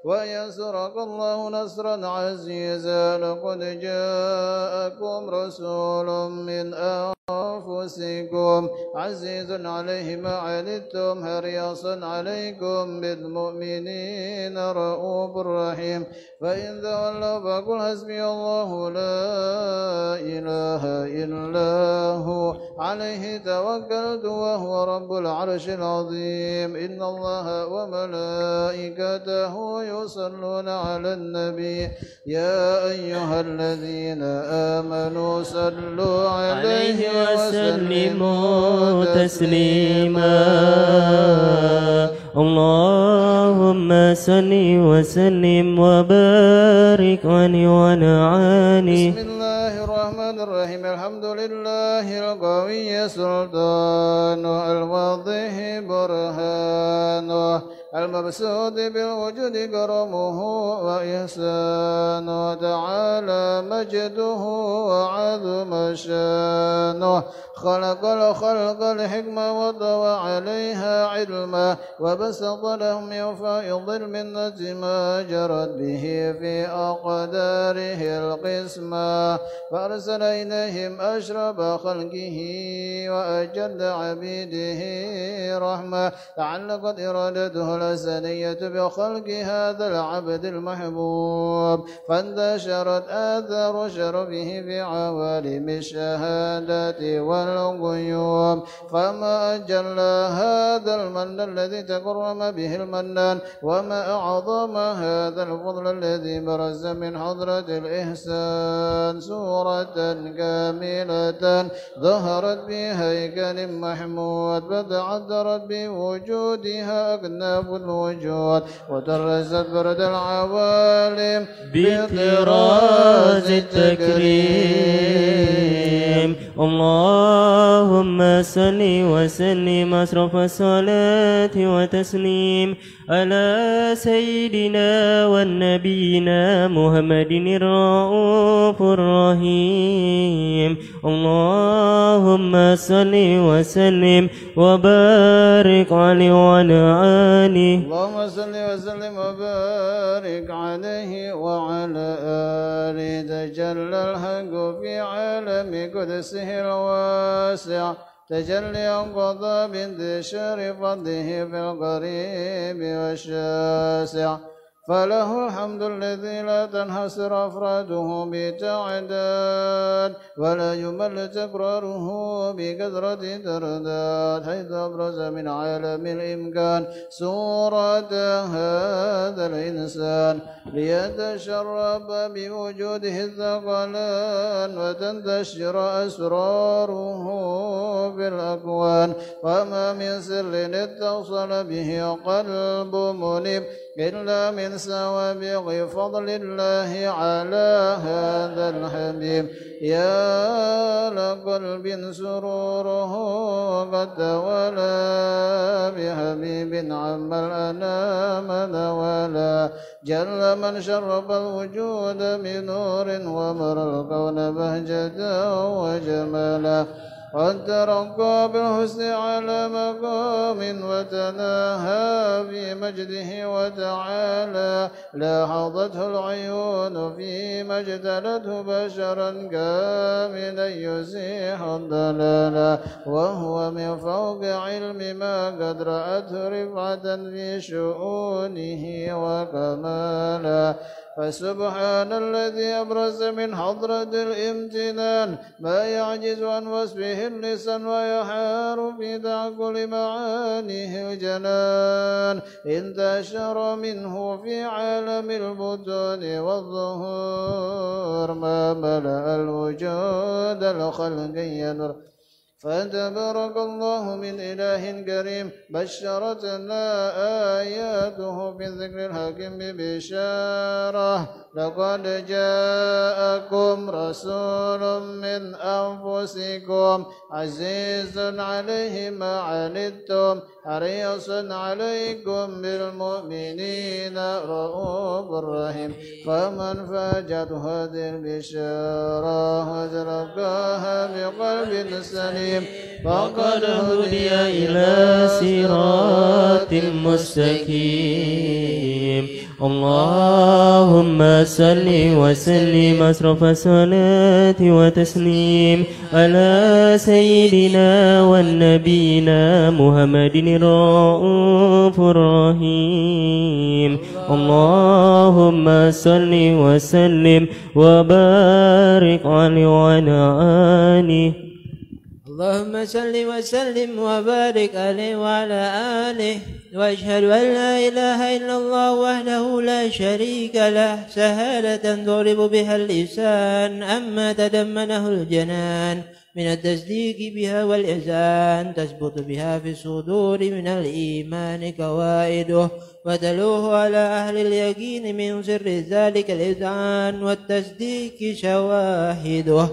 وينصرك الله نصرا عزيزا لقد جاءكم رسول من أنفسكم عزيز عليه ما عنتم حريص عليكم بالمؤمنين رؤوف رحيم فإن تولوا فقل حسبي الله لا إله إلا هو عليه توكلت وهو رب العرش العظيم إن الله وملائكته يصلون على النبي يا أيها الذين آمنوا صلوا عليه وسلموا تسليما اللهم صل وسلم وبارك عليه وعلى آله. بسم الله الرحمن الرحيم الحمد لله القوي سلطانه الواضح برهانه المبسوط بالوجود كرمه وإحسانه تعالى مجده وعظم شانه خلق الخلق الحكمة وضوى عليها علما وبسط لهم من فائض المنة ما جرت به في أقداره القسمة فأرسل إليهم أشرف خلقه وأجل عبيده رحمة تعلقت إرادته الأزلية بخلق هذا العبد المحبوب فانتشرت آثار شرفه في عوالم الشهادة والغيوب فما أجل هذا المن الذي تكرم به المنان وما أعظم هذا الفضل الذي برز من حضرة الإحسان سورة كاملة ظهرت بهيكل محمود فتعذرت بوجودها أكناف الوجود وترست برد العوالم بطراز التكريم اللهم صل وسلم أشرف الصلاة وتسليم على سيدنا والنبينا محمد الرؤوف الرحيم اللهم صل وسلم وبارك عليه وعلى آله. اللهم صل وسلم وبارك عليه وعلى آله تجلى الحق في عالم قدسه الواسع تجلي انقضى بانتشار فضله في القريب والشاسع فله الحمد الذي لا تنحصر أفراده بتعداد ولا يمل تكراره بكثرة ترداد حيث أبرز من عالم الإمكان صورة هذا الإنسان ليتشرف بوجوده الثقلان وتنتشر أسراره في الأكوان وما من سر اتصل به قلب منيب إلا من سوابغ فضل الله على هذا الحبيب. يا لقلب سروره قد تولى بحبيب عم الأنام نولا. جل من شرف الوجود بنور ومر الكون بهجة وجمالا. قد ترقى بالحسن على مقام وتناهى في مجده وتعالى. لاحظته العيون فيما اجتلته بشرا كاملا يزيح الضلالا. وهو من فوق علم ما قد رأته رفعة في شؤونه وكمالا. فسبحان الذي أبرز من حضرة الامتنان ما يعجز عن وصفه اللسان ويحار في تعقل معانيه الجنان. انتشر منه في عالم البطون والظهور ما ملأ الوجود الخلقي نور. فتبارك الله من إله كريم بشرتنا آياته بالذكر الحكيم ببشارة. لقد جاءكم رسول من أنفسكم عزيز عليه ما عنتم حريص عليكم بالمؤمنين رؤوف رحيم. فمن فاجت هذه البشارة وتلقاها بقلب سليم فقد هدي إلى صراط مستقيم. اللهم صل وسلم أشرف الصلاة وتسليم على سيدنا والنبينا محمد الرؤوف الرحيم. اللهم صل وسلم وبارك عليه وعلى آله. اللهم صل وسلم وبارك عليه وعلى آله. وأشهد أن لا إله إلا الله وحده لا شريك له شهادة تضرب بها اللسان أما تضمنه الجنان من التصديق بها والإحسان تثبت بها في الصدور من الإيمان قواعده وتلوه على أهل اليقين من سر ذلك الإذعان والتصديق شواهده.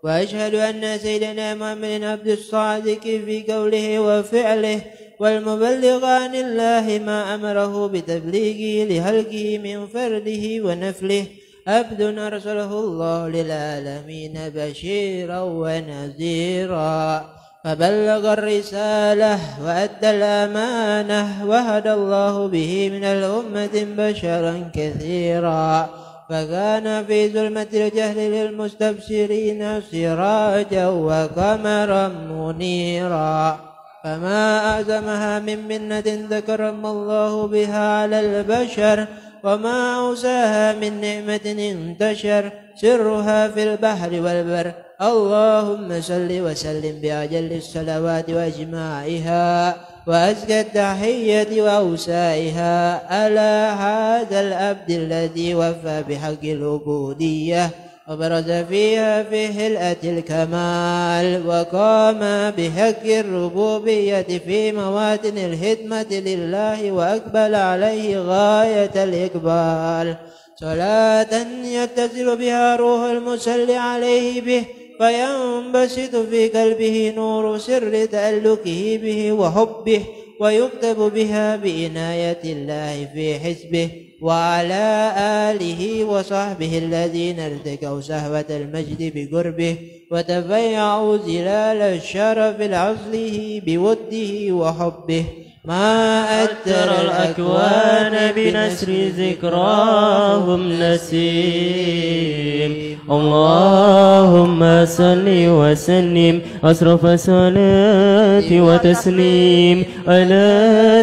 وأشهد أن سيدنا محمد عبد الصادق في قوله وفعله والمبلغ عن الله ما أمره بتبليغه لخلقه من فرده ونفله. عبد أرسله الله للعالمين بشيرا ونذيرا فبلغ الرسالة وأدى الأمانة وهدى الله به من الأمة بشرا كثيرا. فكان في ظلمة الجهل للمستبشرين سراجا وقمرا منيرا. فما أعظمها من منة ذكرم الله بها على البشر وما أوساها من نعمة انتشر سرها في البحر والبر. اللهم صل وسلم بأجل الصلوات وأجمعها وأزكى التحية وأوسائها على هذا العبد الذي وفى بحق العبودية وبرز فيها في هلأة الكمال وقام بحق الربوبية في مواتن الخدمة لله وأقبل عليه غاية الإقبال. صلاة يتصل بها روح المصلي عليه به فينبسط في قلبه نور سر تألقه به وحبه ويكتب بها بعناية الله في حزبه. وعلى آله وصحبه الذين ارتقوا سهوة المجد بقربه وتفيعوا زلال الشرف العزله بوده وحبه. ما أتر الأكوان بنسر ذكراهم نسيم. اللهم صل وسلم أشرف الصلاة وتسليم على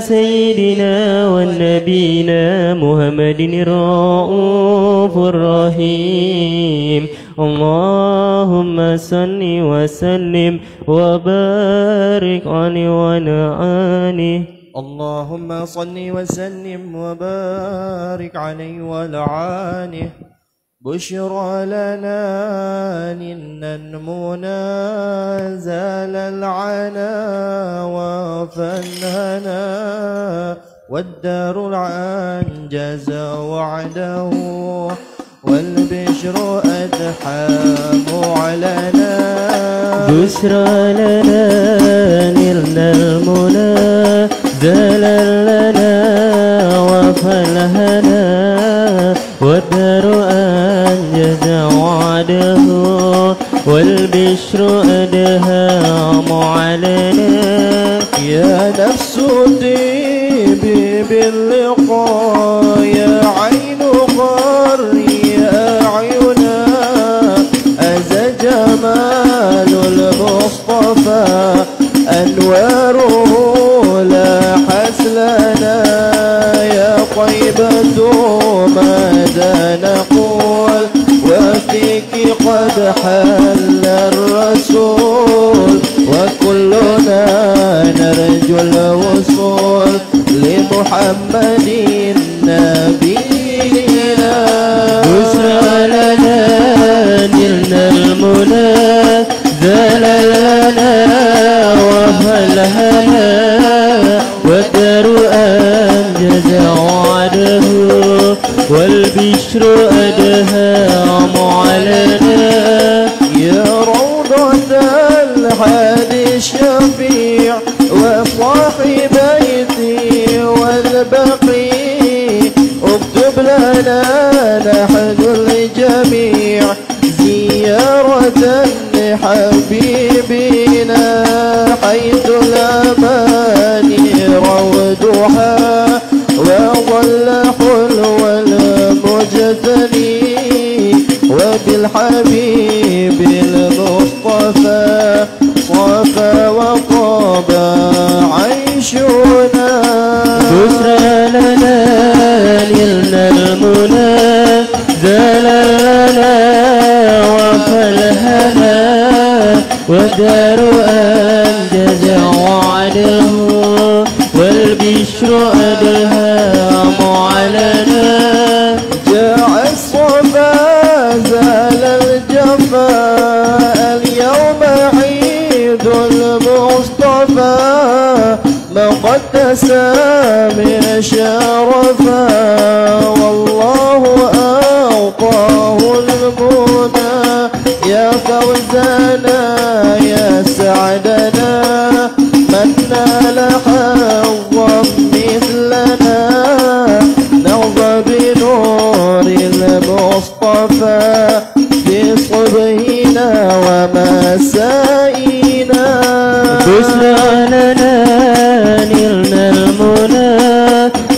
سيدنا والنبينا محمد الرؤوف الرحيم. اللهم صل وسلم وبارك عليه وعلى آله. اللهم صل وسلم وبارك عليه وعلى آله. بشرى لنا إن المنى زال العنا وفنهنا والدار العنجز وعده والبشر أدحام علنا بشرى لنا نلنا المنى زال لنا وفنهنا والدار أنجز وعده والبشر أدهام علينا يا نفس طيبي باللقاء يا عين قري يا عينا أزى جمال المصطفى أنواره لاحت لنا يا طيبة ماذا نقول وفيك قد حل الرسول وكلنا نرجو الوصول لمحمد نبينا بشرى لنا نلنا المنى زال لنا وفلهنا والدار أنجز وعده والبشر أدهام علينا يا روضة الهادي الشفيع وصاحبيتي والبقي اكتب لنا نحن الجميع زيارة لحبيبنا حيث الأماني روضها وظل حلو المجتني وبالحبيب المصطفى صفى وطاب عيشنا بشرى لنا نلنا المنى زال لنا وفلهنا والدار أنجز وعده والبشر أدهام علينا جاء الصفا زال الجفا اليوم عيد المصطفى مقدس من شرفا والله أعطاه المنى يا فوزنا يا سعدنا من نال حظا مثلنا نهضى بنور المصطفى في صبحنا ومسائنا بشرى لنا نلنا المنى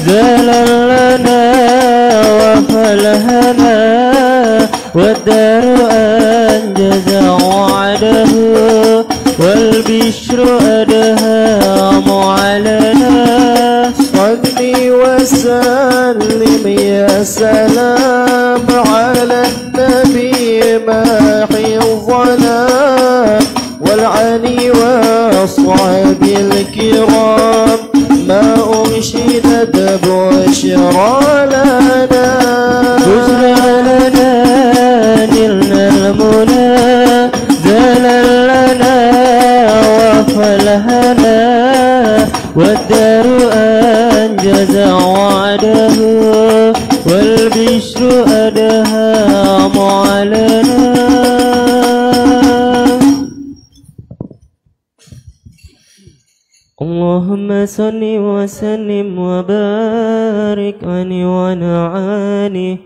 زال لنا وفلهنا والدار أنجز وعده والبشر أدهام علينا صلي وسلم يا سلام على النبي ماحي الظلام والعلي والصحب الكرام ما أنشدت بشرى لنا بشرى لنا نلنا المنى زال لنا وفلهنا والدار أنجز وعده والبشر أدهام علينا اللهم صل وسلم وبارك عليه ونعانه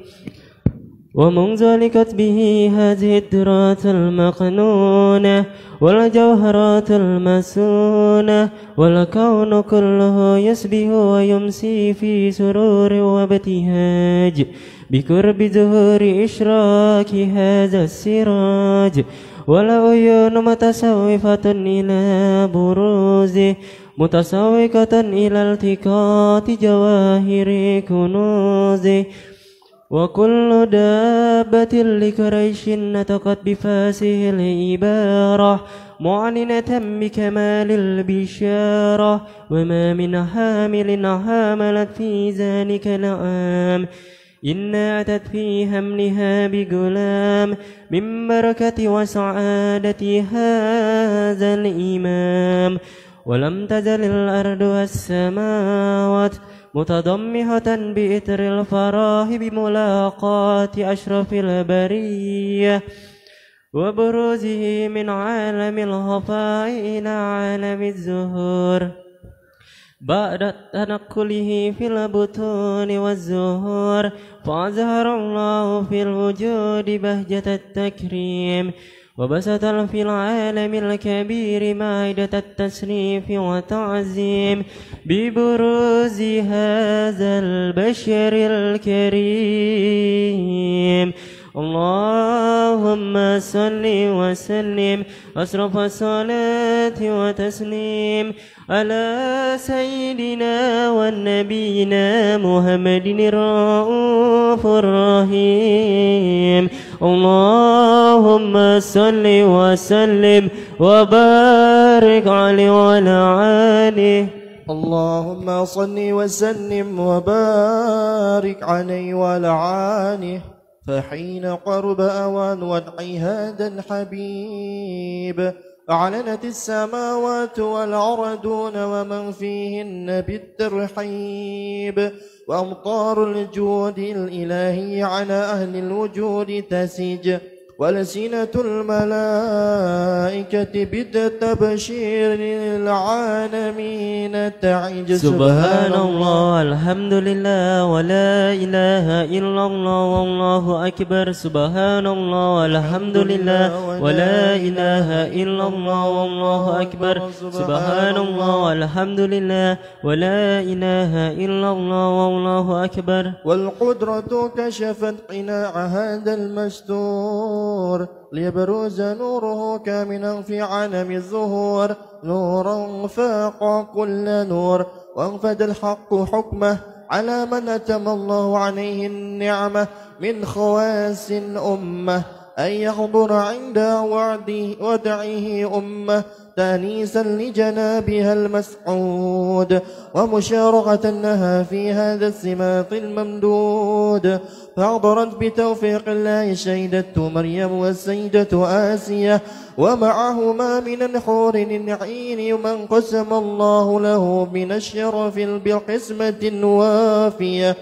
ومنزلكت به هذه الدرات المقنونة والجوهرات المسونة والكون كله يسبح ويمسي في سرور وابتهاج بقرب ظهور إشراك هذا السراج والعيون متسوفة إلى بروزه متسوقة إلى التقاط جواهر كنوزه وكل دابة لقريش نطقت بفاسه العبارة معلنة بكمال البشارة وما من حامل حاملت في ذلك العام إن أتت في همنها بغلام من بركة وسعادة هذا الإمام. ولم تزل الأرض والسماوات متضمحة بإثر الفراح بملاقاة أشرف البرية وبروزه من عالم الخفاء إلى عالم الظهور بعد تنقله في البطون والزهور. فأظهر الله في الوجود بهجة التكريم وبسط في العالم الكبير مائدة التشريف والتعظيم ببروز هذا البشر الكريم. اللهم صل وسلم أشرف الصلاة وتسليم على سيدنا ونبينا محمد الرؤوف الرحيم. اللهم صل وسلم وبارك عليه وعلى آله. اللهم صل وسلم وبارك عليه وعلى آله. فحين قرب أوان وضع هذا الحبيب أعلنت السماوات والأرضون ومن فيهن بالترحيب وأمطار الجود الإلهي على أهل الوجود تسج ولسنة الملائكة بالتبشير للعالمين تعج. سبحان الله الحمد لله ولا إله إلا الله والله أكبر. سبحان الله الحمد لله ولا إله إلا الله والله أكبر. سبحان الله الحمد لله ولا إله إلا الله والله أكبر. والقدرة كشفت قناع هذا المستور ليبرز نوره كامنا في عالم الظهور نورا فاق كل نور وانفد الحق حكمه على من أتم الله عليه النعمة من خواص أمة أن يحضر عند ودعه أمة تانيسا لجنابها المسعود ومشاركة لها في هذا السماط الممدود. فحضرت بتوفيق الله السيدة مريم والسيدة آسية ومعهما من الحور العين من قسم الله له من الشرف بالقسمة وافية.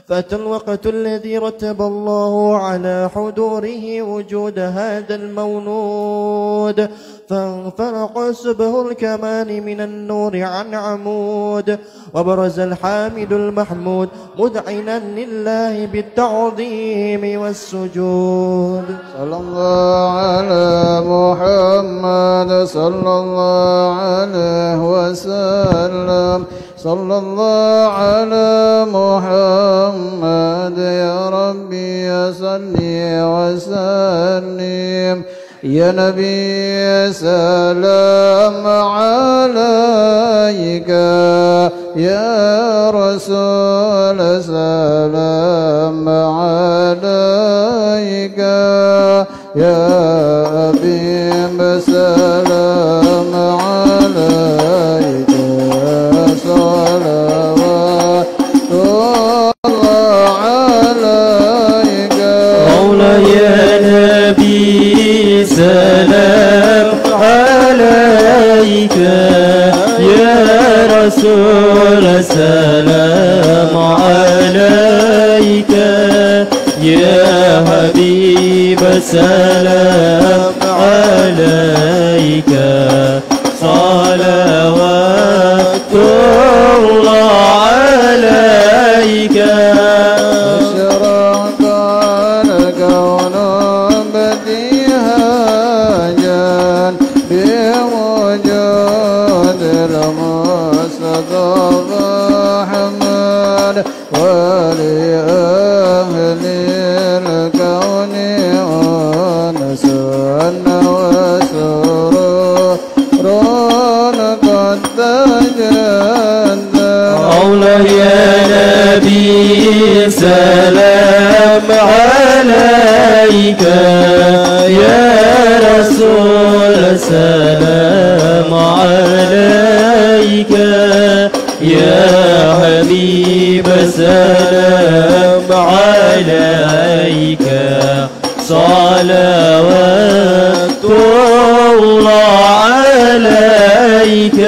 فأتى الوقت الذي رتب الله على حضوره وجود هذا المولود فانفلق سبه الكمال من النور عن عمود وبرز الحامد المحمود مذعنا لله بالتعظيم والسجود. صلى الله على محمد صلى الله عليه وسلم. صلى الله على محمد يا ربي صل وسلم. يا نبي سلام عليك يا رسول سلام عليك يا حبيب سلام عليك صلوات الله عليك. مولاي يا نبي سلام عليك يا رسول سلام عليك يا حبيب سلام عليك صلوات الله عليك. أشرق الكون بديهاجا بوجود المصطفى أحمد ولأهل الكون أنس وسرور قد تجدد. مولاي يا نبي سلام عليك يا رسول سلام عليك يا حبيب سلام عليك عليك صلوات الله عليك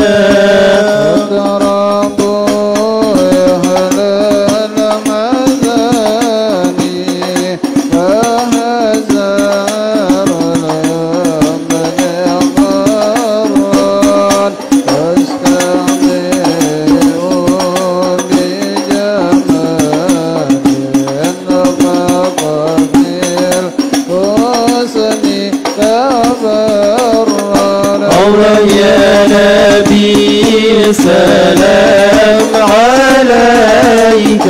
يا نبي سلام عليك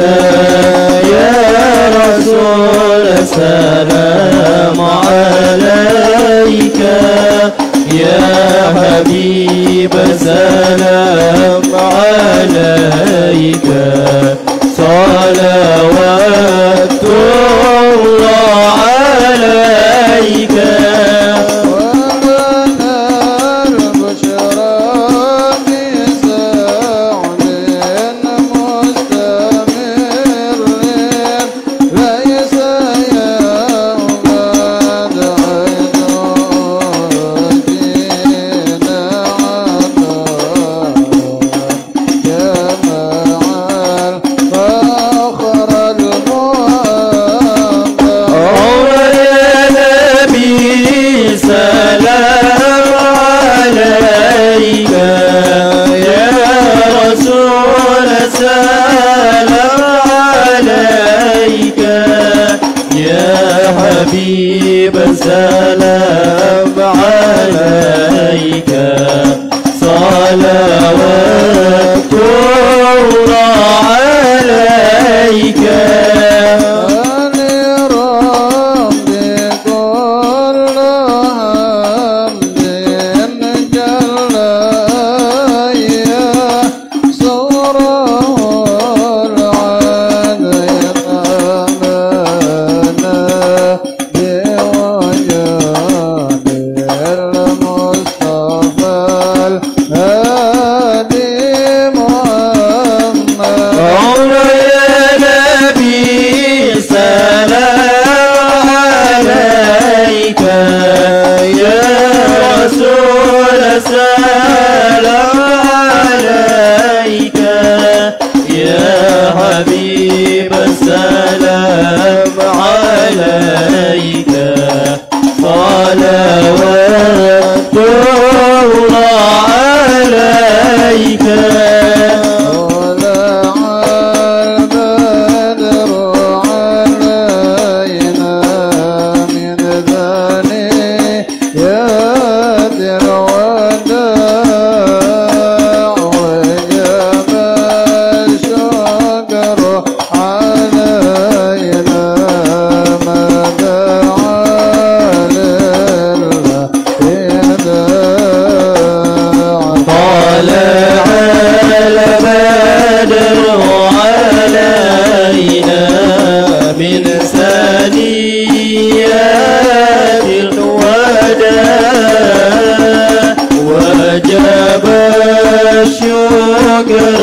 يا رسول سلام عليك يا حبيب سلام عليك صلوات الله عليك حبيب سلام عليك صلوات الله عليك حبيب السلام عليك صلوات الله عليك الشكر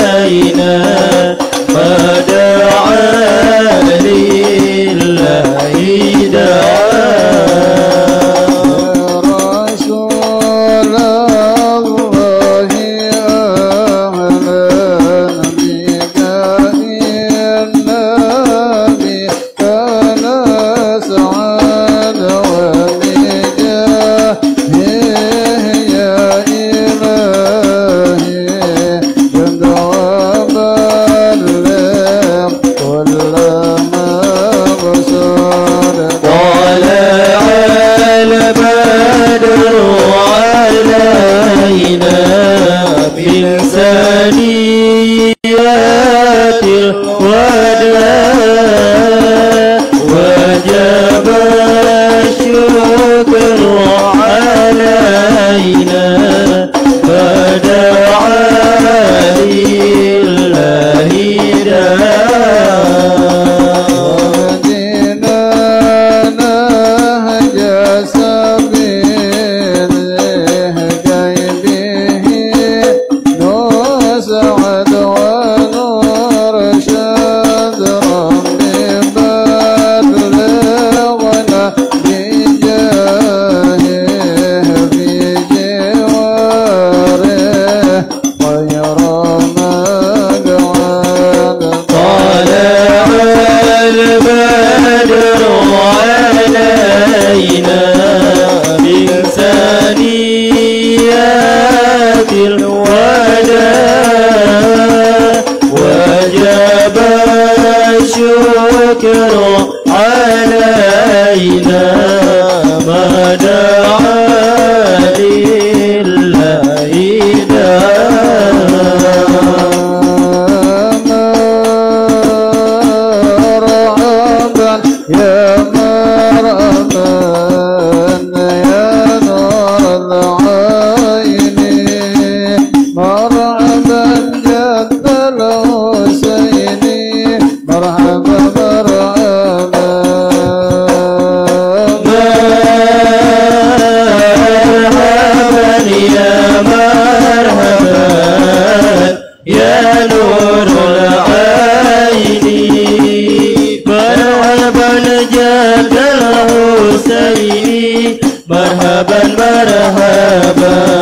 علينا ما دعا لله دعاء رسول الله أهلا بك النبي كان سعد وبجاه من ثنيات الوداع وجب الشكر علينا فدعا لله داعٍ ودينا نهج سبيل غيبه نسعد ونصر نور العين مرحبا جد الحسين مرحبا مرحبا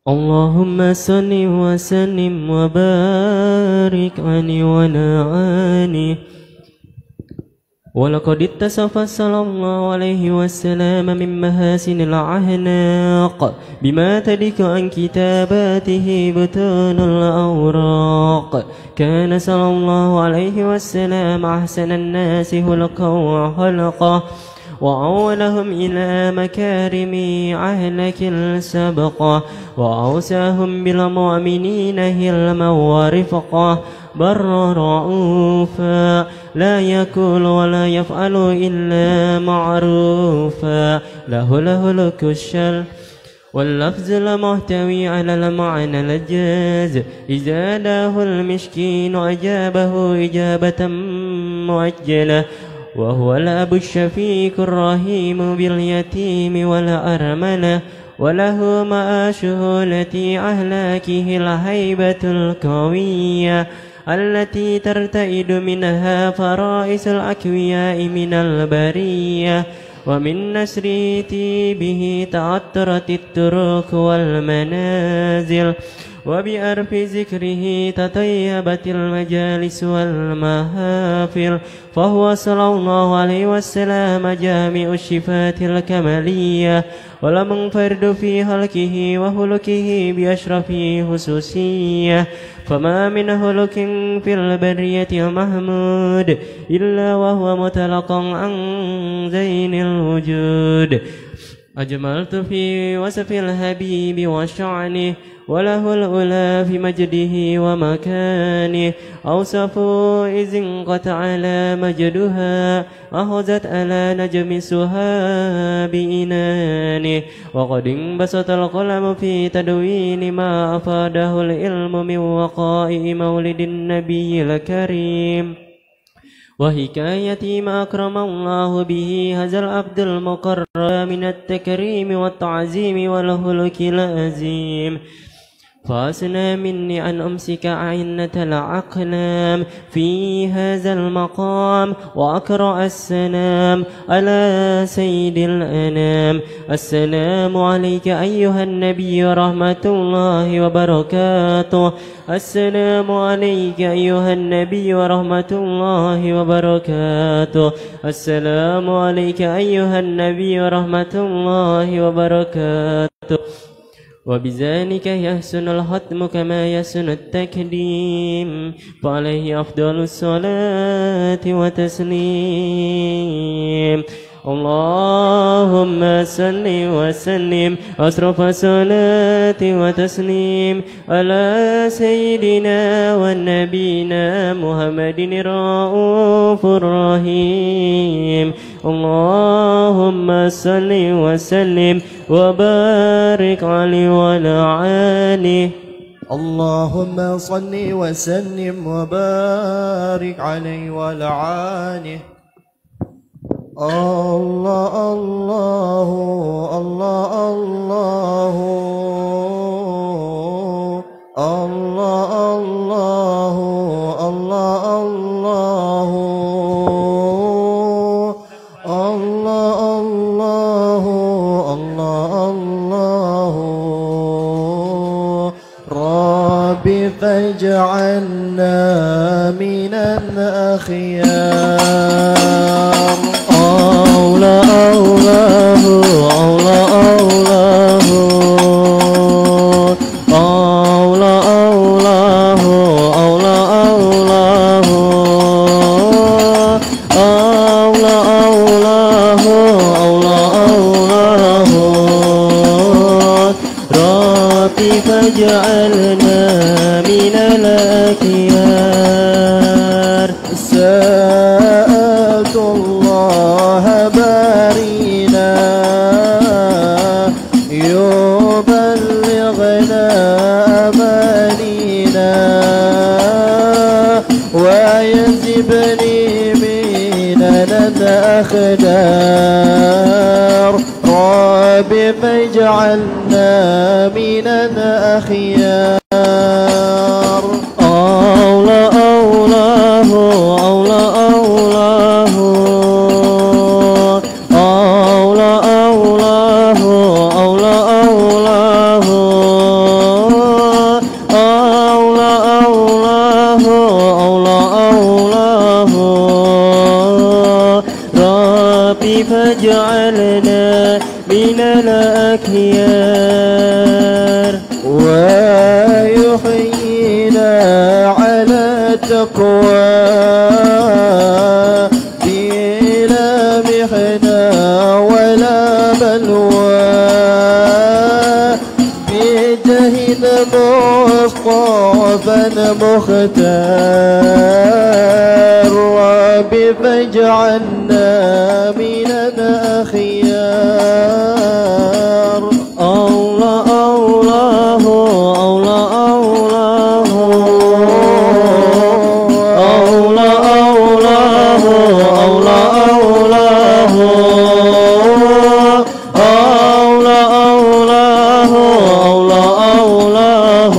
اللهم صل وسلم وبارك عليه ونعانه ولقد اتصف صلى الله عليه وسلم من محاسن الأعناق بما تلك عن كتاباته بطون الأوراق كان صلى الله عليه وسلم أحسن الناس خلقا وخلقا وأولهم إلى مكارم أهلك السبقة وأوساهم بالمؤمنين هلما ورفقا بر رؤوفا لا يقول ولا يفعل إلا معروفا له الكشل واللفظ المحتوي على المعنى الجاز إذا داه المسكين أجابه إجابة مؤجلة وهو الأب الشفيق الرحيم باليتيم والأرملة وله مآشه التي أهلاكه الهيبة القوية التي ترتئد منها فرائس الأكوياء من البرية ومن نسر به تعطرت الطرق والمنازل وبأرف ذكره تطيبت المجالس والمحافل فهو صلى الله عليه وسلم جامع الصفات الكمالية والمنفرد في خلقه وخلقه بأشرف خصوصية فما من خلق في البرية المحمود إلا وهو متلقى عن زين الوجود أجملت في وصف الحبيب وشعنه وله الأولى في مجده ومكانه أوصفوا إذ انقطع على مجدها أخذت على نجم سها بإنانه وقد انبسط القلم في تدوين ما أفاده العلم من وقائع مولد النبي الكريم وحكاية ما أكرم الله به هذا العبد المقرب من التكريم والتعظيم والخلق العظيم فأسنى مني أن أمسك أعنة الأقلام في هذا المقام وأقرأ السلام على سيد الأنام السلام عليك أيها النبي ورحمة الله وبركاته السلام عليك أيها النبي ورحمة الله وبركاته السلام عليك أيها النبي ورحمة الله وبركاته وبذلك يحسن الختم كما يحسن التكريم فعليه أفضل الصلاة وتسليم اللهم صل وسلم أشرف صلاة وتسليم على سيدنا ونبينا محمد الرؤوف الرحيم اللهم صل وسلم وبارك عليه وعلى آله اللهم صل وسلم وبارك عليه وعلى آله. الله الله الله الله الله الله الله الله الله الله الله ربي فاجعلنا من الأخيار. الله الله الله الله الله الله الله الله ربي فاجعلنا من الأخيار. سألت الله بارينا يبلغنا أمانينا ويجبني من الأخدار. ربي فاجعلنا من الأخيار. الله الله الله الله الله الله الله الله الله الله ربي فاجعلنا من الأخيار. ويحيينا على التقوى بلا محنة ولا بلوى بجهد مصطفى مختار. ربي فاجعلنا من الأخيار. الله الله الله الله الله الله الله الله الله الله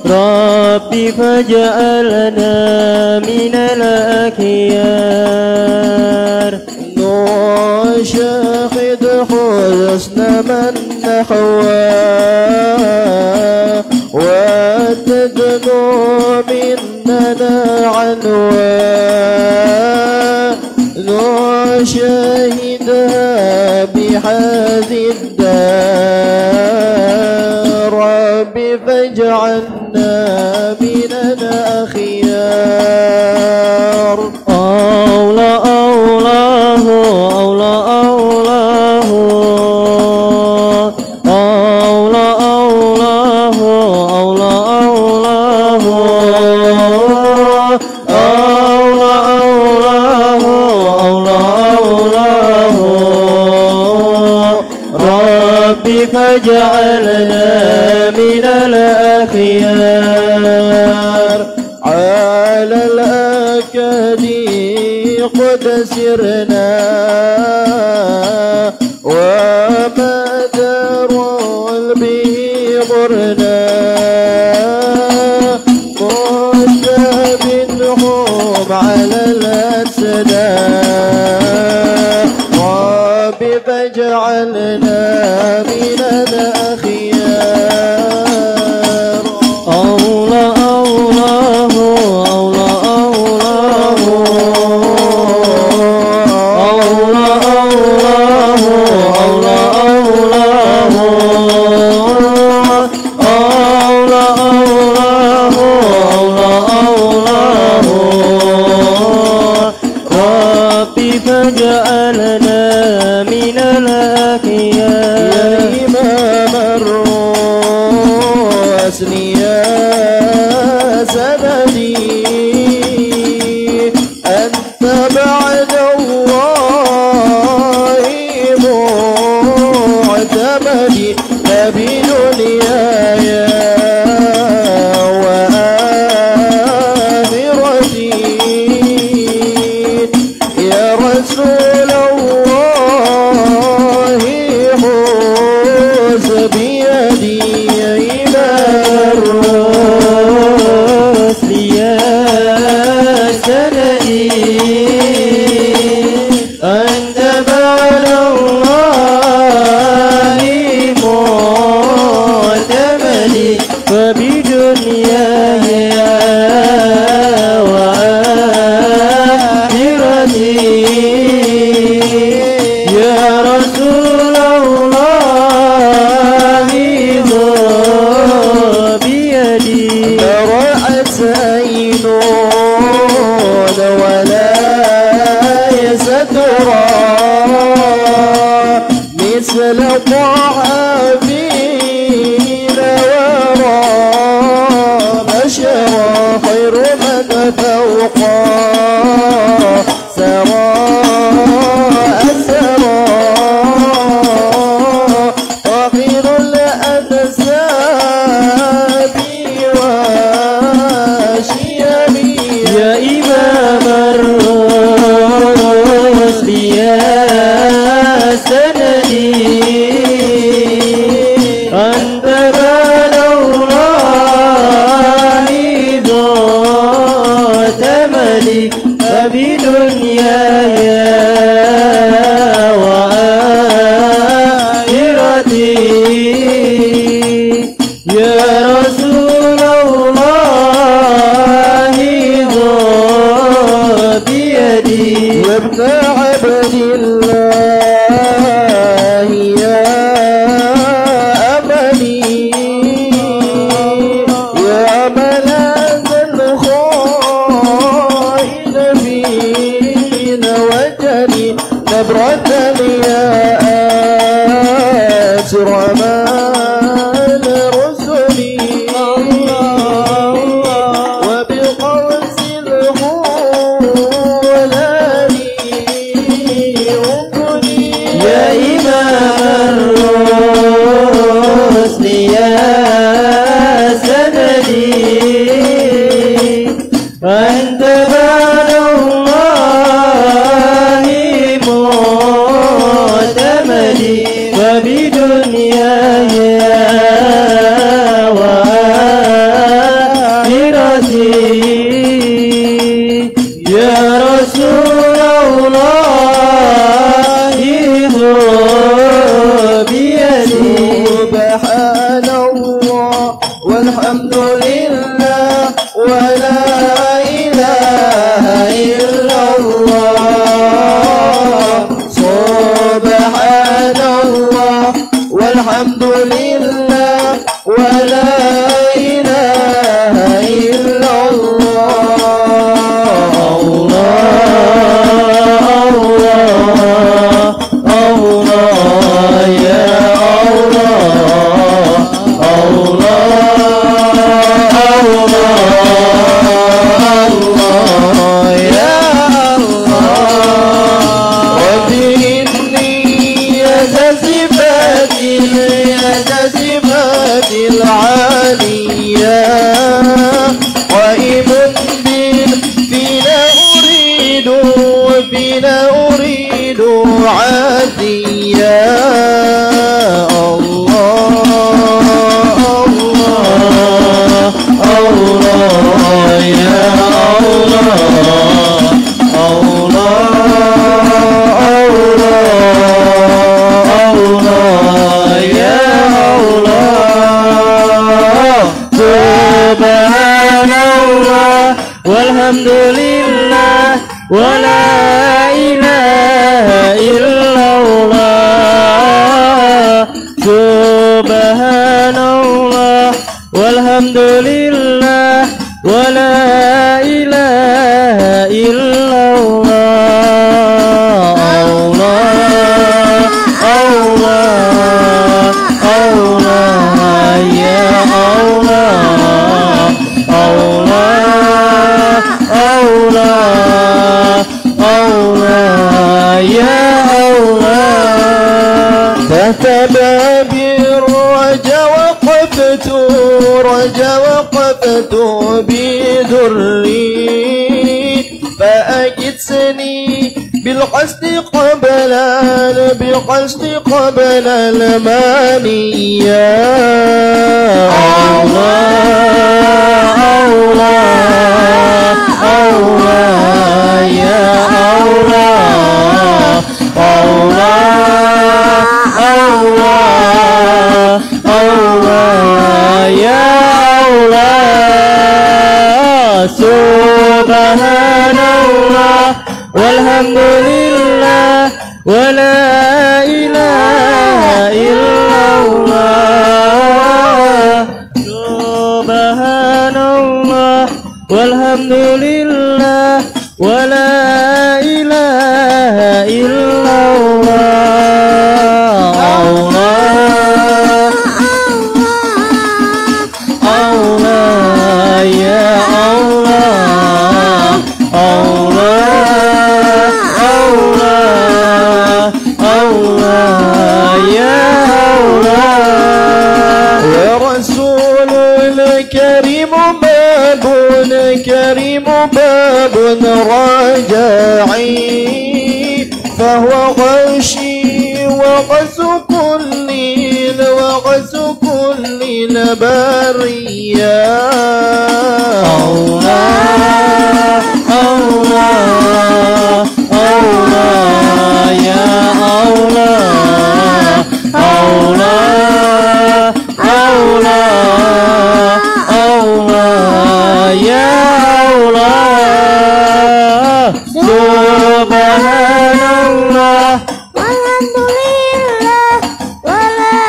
ربي فاجعلنا من الأخيار. نشاهد حسن من نحواه وتدنو مننا عنواه. نشاهدها بهذه الدار. ربي فاجعلنا من الأخيار. الله الله الله الله الله الله الله ربي فاجعلنا من الأخيار. على الأكادي قد سرنا وما دار به غرنا منهم على الأسداء. ربي فاجعلنا من الأخيار. الله الله الله الله الله فجعلنا من الأخيار. يا إمام الرسل يا سندي أنت بعد الله معتمدي. نبي دنياي فاز بيدي إمام الرسل يا سندي أنت بعد الله معتمدي فبدنياي وآخرتي يا رسول الله ذو بيدي برأت عين ولا يسترى مثل طعامين ورى بشرى خير من فوق سرى أسرى وخير الأنساب وشيمي يا إمام الرسل يا سندي أنت بعد الله ذو تملي فبدنياي وآخرتي يا رسول الله ذو بيدي وابن عبد الله يا أملي يا ملاذ الخائن فين وجني نبرة يا أكرمان رسلي وبقوس الغولاني أمني يا إمام الرسل يا سندي أنت بعد الله معتمدي وبدنياي وآخرتي يا رسول الله ذو بيدي سبحان الله والحمد لله ولا إله إلا الله سبحان الله والحمد لله ولا إله إلا الله الله الله يا الله الله يا الله ربي إني يتسبات العالية قائم بنا أريد عاديا الله الله يا الله الله يا الله سبحان الله والحمد لله ولا إله إلا الله سبحان الله والحمد لله ولا إله إلا الله الله الله يا الله الله يا الله تحت باب الرجا وقفت بذري فأجدني بالقصد قبل المانية الله الله الله يا الله الله الله الله يا الله سبحان الله والحمد لله ولا إله إلا الله سبحان الله والحمد لله ولا إله إلا الله الله الله يا الله الله الله الله يا الله يا رسول الكريم باب رجعي فهو غشي وغز كل البرية الله الله الله يا الله الله الله الله يا الله سبحان الله والحمد لله ولا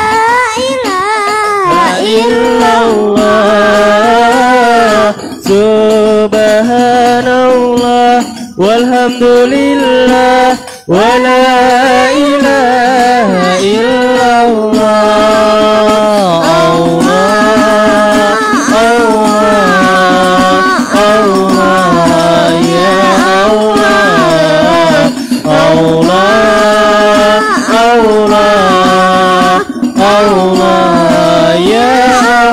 إله إلا الله سبحان الله والحمد لله ولا إله إلا الله الله الله الله يا الله الله الله الله يا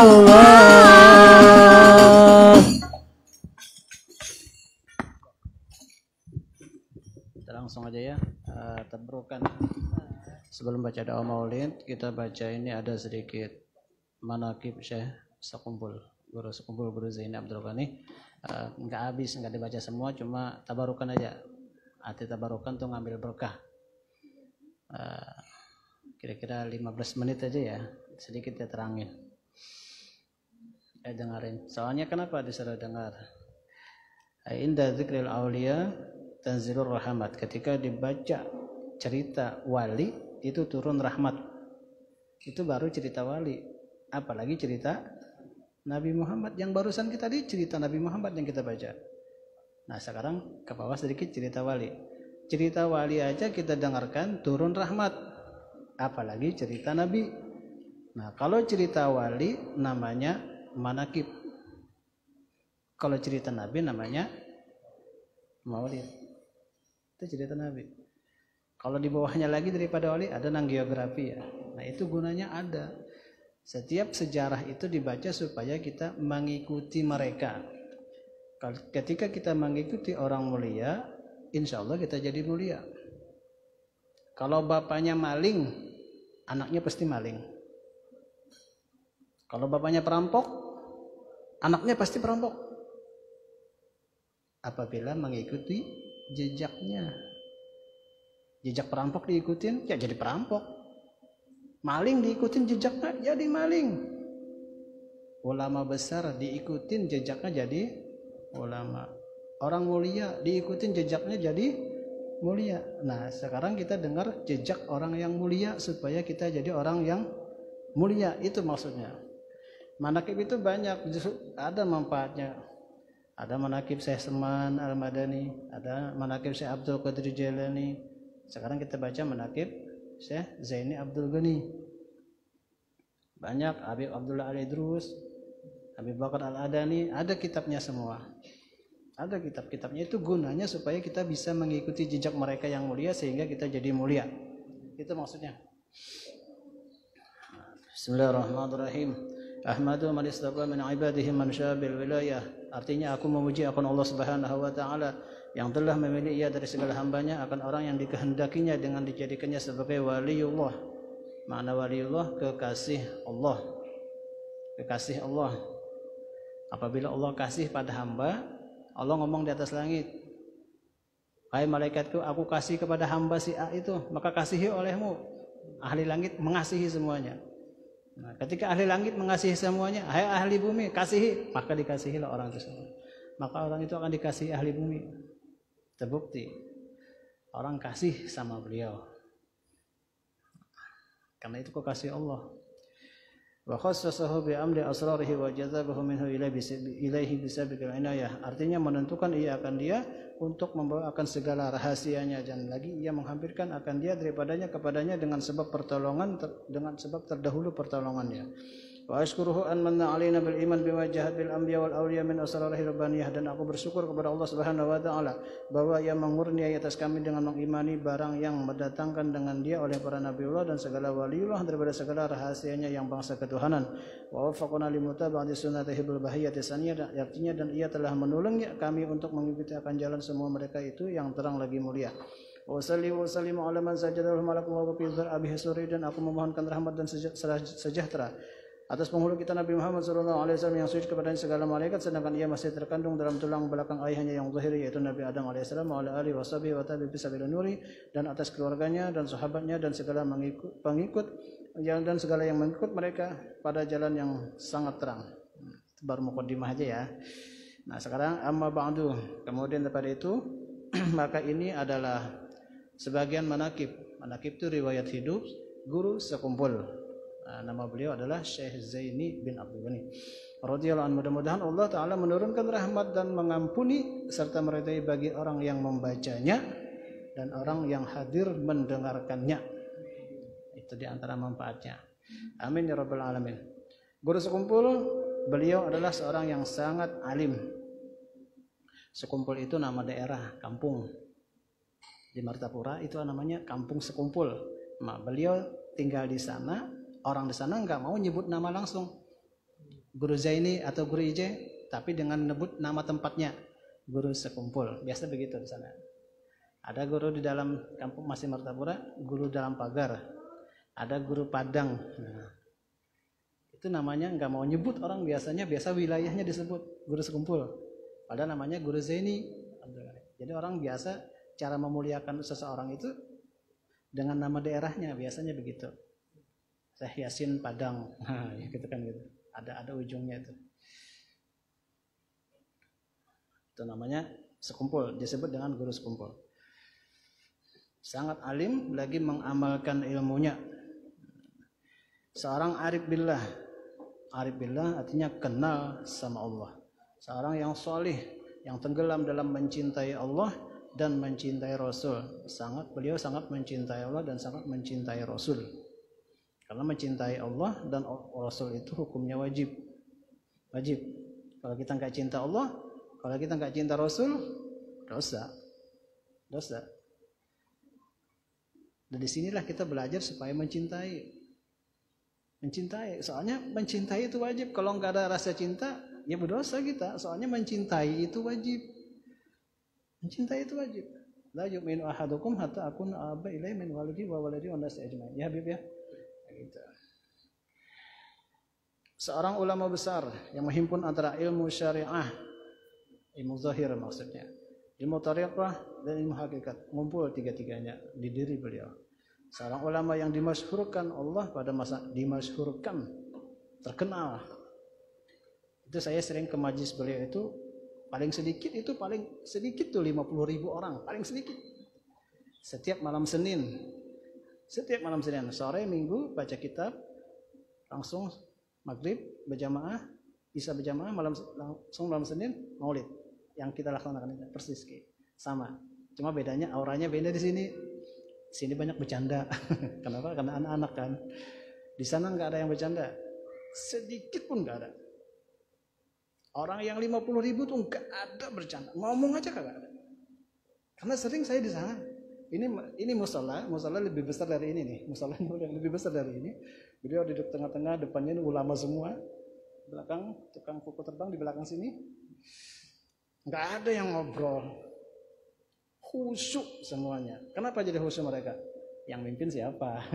الله. Kita langsung aja ya, tabrukan. Sebelum baca doa maulid, kita baca ini ada sedikit manaqib Syekh Sekumpul, Guru Zaini Abdul Ghani. Nggak habis, nggak dibaca semua, cuma tabarukan aja. Arti tabarukan tuh ngambil berkah. Kira-kira 15 menit aja ya, sedikit ya terangin. Dengerin. Soalnya kenapa disuruh dengar? Inda dzikril auliya tanzilur rahmat. Ketika dibaca cerita wali itu turun rahmat. Itu baru cerita wali. Apalagi cerita Nabi Muhammad yang barusan kita di cerita Nabi Muhammad yang kita baca. Nah, sekarang ke bawah sedikit cerita wali. Cerita wali aja kita dengarkan turun rahmat. Apalagi cerita Nabi. Nah, kalau cerita wali namanya manaqib. Kalau cerita Nabi namanya maulid. Itu cerita Nabi. Kalau di bawahnya lagi daripada wali ada geografi ya. Nah, itu gunanya ada. Setiap sejarah itu dibaca supaya kita mengikuti mereka. Ketika kita mengikuti orang mulia, insya Allah kita jadi mulia. Kalau bapaknya maling, anaknya pasti maling. Kalau bapaknya perampok, anaknya pasti perampok. Apabila mengikuti jejaknya. Jejak perampok diikutin, ya jadi perampok. Maling diikutin jejaknya, jadi maling. Ulama besar diikutin jejaknya jadi ulama. Orang mulia diikutin jejaknya jadi mulia. Nah, sekarang kita dengar jejak orang yang mulia supaya kita jadi orang yang mulia. Itu maksudnya. Manaqib itu banyak, justru ada manfaatnya. Ada manaqib Syekh Salman Al-Madani, ada manaqib Syekh Abdul Qadir Jailani. Sekarang kita baca manaqib Syekh Zaini Abdul Ghani. Banyak, Habib Abdullah Al-Idrus, Habib Bakar Al-Adani, ada kitabnya semua. Ada kitab-kitabnya, itu gunanya supaya kita bisa mengikuti jejak mereka yang mulia sehingga kita jadi mulia. Itu maksudnya. Bismillahirrahmanirrahim. Ahmadu man istaqa min ibadihi man syaa bil wilayah. Artinya aku memuji akan Allah Subhanahu wa taala yang telah memilih ia dari segala hambanya akan orang yang dikehendakinya dengan dijadikannya sebagai waliullah. Makna waliullah kekasih Allah. Kekasih Allah. Apabila Allah kasih pada hamba, Allah ngomong di atas langit, "Hai malaikatku, aku kasih kepada hamba si A itu, maka kasihi olehmu." Ahli langit mengasihi semuanya. Nah, ketika ahli langit mengasihi semuanya, "Hai ahli bumi, kasihi," maka dikasihilah orang tersebut. Maka orang itu akan dikasihi ahli bumi. Terbukti orang kasih sama beliau karena itu kekasih Allah. Wa khassasahu bi amri asrarihi wa jazabahu minhu ilaihi bisabiqil inayah. Artinya menentukan ia akan dia untuk membawakan segala rahasianya, dan lagi ia menghampirkan akan dia daripadanya kepadanya dengan sebab pertolongan, dengan sebab terdahulu pertolongannya. Wa ashkuruhu an manna alaina bil iman bima jahat bil anbiya wal awliya min asrarihi rabbaniyah, dan aku bersyukur kepada Allah Subhanahu wa taala bahwa ia mengurniai atas kami dengan mengimani barang yang mendatangkan dengan dia oleh para nabiullah dan segala waliullah daripada segala rahasianya yang bangsa ketuhanan. Wa waffaqana limutaba'ati sunnatihi bil bahiyyati saniyah, artinya dan ia telah menolong kami untuk mengikuti akan jalan semua mereka itu yang terang lagi mulia. Wa sallimu ala man sajadahu malaku wa fi abihi suri, dan aku memohonkan rahmat dan sejahtera atas penghulu kita Nabi Muhammad SAW yang sujud kepada segala malaikat sedangkan ia masih terkandung dalam tulang belakang ayahnya yang zahir yaitu Nabi Adam AS wa ala alihi washabihi wa tabi'i bisabilin nuri, dan atas keluarganya dan sahabatnya dan segala pengikut dan segala yang mengikut mereka pada jalan yang sangat terang. Itu baru mukadimah aja ya. Nah sekarang amma ba'du, kemudian daripada itu maka ini adalah sebagian manakib. Manakib itu riwayat hidup guru sekumpul. Nama beliau adalah Syekh Zaini bin Abdul Ghani radhiyallahu anhu. Mudah-mudahan Allah taala menurunkan rahmat dan mengampuni serta meridai bagi orang yang membacanya dan orang yang hadir mendengarkannya. Itu di antara manfaatnya. Amin ya rabbal alamin. Guru sekumpul, beliau adalah seorang yang sangat alim. Sekumpul itu nama daerah, kampung. Di Martapura itu namanya Kampung Sekumpul. Nah, beliau tinggal di sana. Orang di sana nggak mau nyebut nama langsung Guru Zaini atau Guru IJ, tapi dengan menyebut nama tempatnya Guru Sekumpul. Biasa begitu di sana. Ada guru di dalam kampung masih Martapura, guru dalam pagar. Ada guru Padang. Nah, itu namanya nggak mau nyebut orang, biasa wilayahnya disebut Guru Sekumpul. Padahal namanya Guru Zaini. Jadi orang biasa cara memuliakan seseorang itu dengan nama daerahnya, biasanya begitu. Syekh Yasin Padang, nah, gitu kan gitu. Ada ujungnya itu. Itu namanya sekumpul, disebut dengan guru sekumpul. Sangat alim lagi mengamalkan ilmunya. Seorang arif billah. Arif billah artinya kenal sama Allah. Seorang yang solih, yang tenggelam dalam mencintai Allah dan mencintai Rasul. Beliau sangat mencintai Allah dan sangat mencintai Rasul. Karena mencintai Allah dan Rasul itu hukumnya wajib. Wajib. Kalau kita nggak cinta Allah, kalau kita nggak cinta Rasul, dosa. Dosa. Dan disinilah kita belajar supaya mencintai. Mencintai. Soalnya mencintai itu wajib. Kalau nggak ada rasa cinta, ya berdosa kita. Soalnya mencintai itu wajib. Mencintai itu wajib. La yu'minu ahadukum hatta akuna aba ilaihi min walidi wa waladi wa nasi ajmain. Ya Habib ya. Gitu. Seorang ulama besar yang menghimpun antara ilmu syariah, ilmu zahir maksudnya, ilmu tariqah dan ilmu hakikat, ngumpul tiga-tiganya di diri beliau. Seorang ulama yang dimasyhurkan Allah pada masa dimasyhurkan, terkenal. Itu saya sering ke majlis beliau itu paling sedikit tuh 50.000 orang, paling sedikit. Setiap malam Senin sore Minggu baca kitab, langsung maghrib berjamaah, isya berjamaah, langsung malam Senin maulid yang kita laksanakan itu persis sama, cuma bedanya auranya beda di sini banyak bercanda. Kenapa? Karena anak-anak kan. Di sana nggak ada yang bercanda, sedikit pun nggak ada. Orang yang 50.000 tuh nggak ada bercanda, ngomong aja kagak ada. Karena sering saya di sana. Ini musola lebih besar dari ini nih. Musola yang lebih besar dari ini. Beliau duduk tengah-tengah, depannya ulama semua. Belakang tukang kuku terbang di belakang sini. Enggak ada yang ngobrol. khusyuk semuanya. Kenapa jadi khusyuk mereka? Yang mimpin siapa?